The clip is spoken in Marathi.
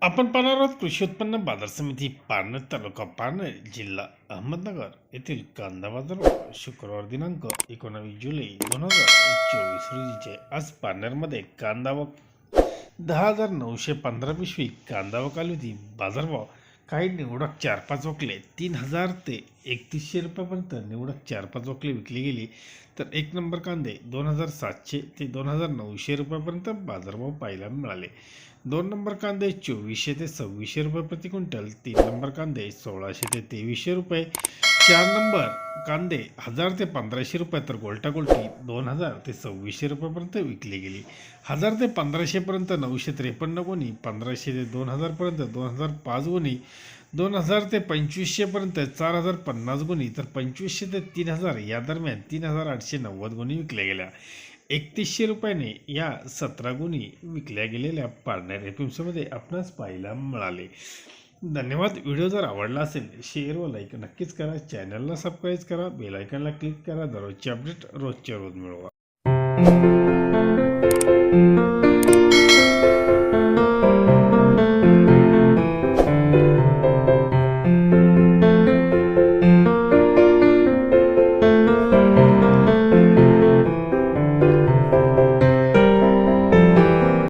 आपण पाहणार आहोत कृषी उत्पन्न बाजार समिती पारनेर तालुका पारनेर जिल्हा अहमदनगर येथील कांदा बाजार शुक्रवार दिनांक 19 जुलै 2024 रोजीचे. आज पारनेरमध्ये कांदा व 10,915 पिशवी कांदा व आली होती. बाजारभाव काही निवडक 4-5 वकले 3,000 ते 3,100 रुपयापर्यंत निवडक 4-5 वकले विकली गेली, तर एक नंबर कांदे 2,700 ते 2,900 रुपयापर्यंत बाजारभाव पाहायला मिळाले. 2 नंबर कांदे 2,400 ते 2,600 रुपये प्रति क्विंटल. 3 नंबर कांदे 1,600 ते 2,300 रुपये. 4 नंबर कांदे 1,000 ते 1,500 रुपये, तर गोल्टा गोल्टी 2,000 ते 2,600 रुपयापर्यंत विकली गेली. 1,000 ते 1,500 पर्यंत 953 गुणी, 1,500 ते 2,000 पर्यंत 2,005 गुणी, 2,000 ते 2,500 पर्यंत 4,050 गुणी, तर 2,500 ते 3,000 या दरम्यान 3,890 गुणी विकल्या गेल्या. 3,100 रुपयाने या 17 गुणी विकल्या गेलेल्या पारनेर एपीएमसीमध्ये आपणास पाहायला मिळाले. धन्यवाद. व्हिडिओ जर आवडला असेल शेअर व लाईक नक्कीच करा. चॅनलला सबस्क्राईब करा. बेल आयकॉनला क्लिक करा. दररोजचे अपडेट रोजच्या रोज मिळवा.